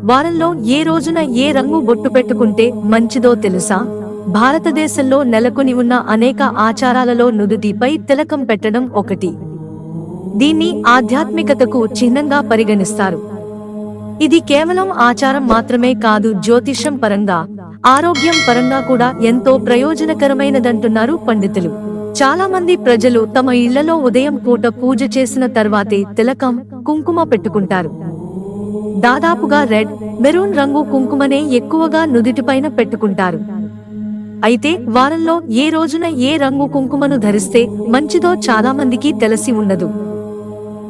వారంలో ఏ రోజున ఏ రంగు బొట్టు పెట్టుకుంటే మంచిదో తెలుసా? భారతదేశంలో నెలకొని ఉన్న అనేక ఆచారాలలో నుదుటిపై తిలకం పెట్టడం ఒకటి. దీన్ని ఆధ్యాత్మికతకు చిహ్నంగా పరిగణిస్తారు. ఇది కేవలం ఆచారం మాత్రమే కాదు, జ్యోతిష్యం పరంగా, ఆరోగ్యం పరంగా కూడా ఎంతో ప్రయోజనకరమైనదంటున్నారు పండితులు. చాలా మంది ప్రజలు తమ ఇళ్లలో ఉదయం పూట పూజ చేసిన తర్వాతే తిలకం, కుంకుమ పెట్టుకుంటారు. దాదాపుగా రెడ్, మెరూన్ రంగు కుంకుమనే ఎక్కువగా నుదిటిపైన పెట్టుకుంటారు. అయితే వారంలో ఏ రోజున ఏ రంగు కుంకుమను ధరిస్తే మంచిదో చాలా మందికి తెలిసి ఉండదు.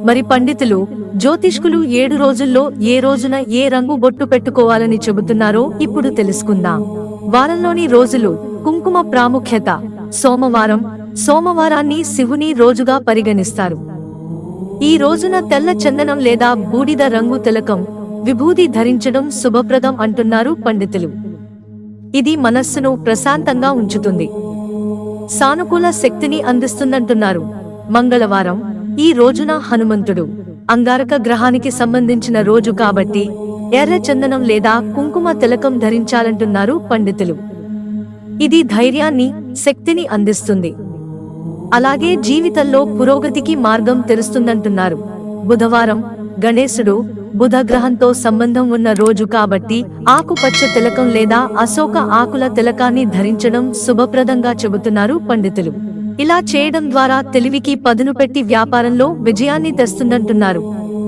మరి పండితులు, జ్యోతిష్కులు 7 రోజుల్లో ఏ రోజున ఏ రంగు బొట్టు పెట్టుకోవాలని చెబుతున్నారో ఇప్పుడు తెలుసుకుందాం. వారంలోని రోజులు. కుంకుమ ప్రాముఖ్యత. సోమవారం. సోమవారాన్ని శివుని రోజుగా పరిగణిస్తారు. ఈ రోజున తెల్ల చందనం లేదా బూడిద రంగు తిలకం, విభూది ధరించడం శుభప్రదం అంటున్నారు పండితులు. ఇది మనస్సును ప్రశాంతంగా ఉంచుతుంది, సానుకూల శక్తిని అందిస్తుందంటున్నారు. మంగళవారం. ఈ రోజున హనుమంతుడు, అంగారక గ్రహానికి సంబంధించిన రోజు కాబట్టి ఎర్ర చందనం లేదా కుంకుమ తిలకం ధరించాలంటున్నారు పండితులు. ఇది ధైర్యాన్ని, శక్తిని అందిస్తుంది. అలాగే జీవితంలో పురోగతికి మార్గం తెరుస్తుందంటున్నారు. బుధవారం. గణేశుడు, బుధ గ్రహంతో సంబంధం ఉన్న రోజు కాబట్టి ఆకుపచ్చ తిలకం లేదా అశోక ఆకుల తిలకాన్ని ధరించడం శుభప్రదంగా చెబుతున్నారు పండితులు. ఇలా చేయడం ద్వారా తెలివికి పదును పెట్టి వ్యాపారంలో విజయాన్ని తెస్తుందంటున్నారు.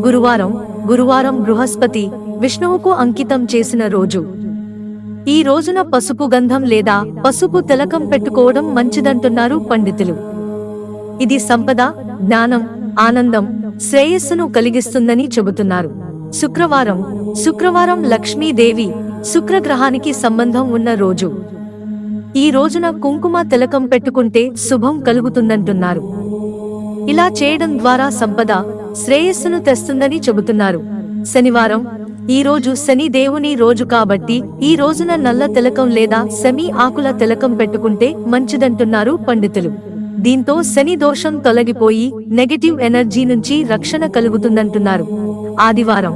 గురువారం. గురువారం బృహస్పతి, విష్ణువుకు అంకితం చేసిన రోజు. ఈ రోజున పసుపు గంధం లేదా పసుపు తిలకం పెట్టుకోవడం మంచిదంటున్నారు పండితులు. ఇది సంపద, జ్ఞానం, ఆనందం, శ్రేయస్సును కలిగిస్తుందని చెబుతున్నారు. శుక్రవారం. శుక్రవారం లక్ష్మీదేవి, శుక్రగ్రహానికి సంబంధం ఉన్న రోజు. ఈ రోజున కుంకుమ తిలకం పెట్టుకుంటే శుభం కలుగుతుందంటున్నారు. ఇలా చేయడం ద్వారా సంపద, శ్రేయస్సును తెస్తుందని చెబుతున్నారు. శనివారం. ఈ రోజు శని దేవుని రోజు కాబట్టి ఈ రోజున నల్ల తిలకం లేదా సెమీ ఆకుల తిలకం పెట్టుకుంటే మంచిదంటున్నారు పండితులు. దీంతో శని దోషం తొలగిపోయి నెగటివ్ ఎనర్జీ నుంచి రక్షణ కలుగుతుందంటున్నారు. ఆదివారం.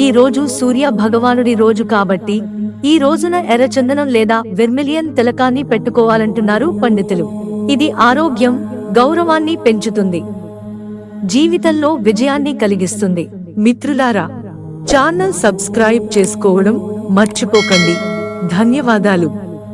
ఈ రోజు సూర్య భగవానుడి రోజు కాబట్టి ఈ రోజున ఎర్రచందనం లేదా వెర్మిలియన్ తిలకాన్ని పెట్టుకోవాలంటున్నారు పండితులు. ఇది ఆరోగ్యం, గౌరవాన్ని పెంచుతుంది, జీవితంలో విజయాన్ని కలిగిస్తుంది. మిత్రులారా, ఛానల్ సబ్స్క్రైబ్ చేసుకోవడం మర్చిపోకండి. ధన్యవాదాలు.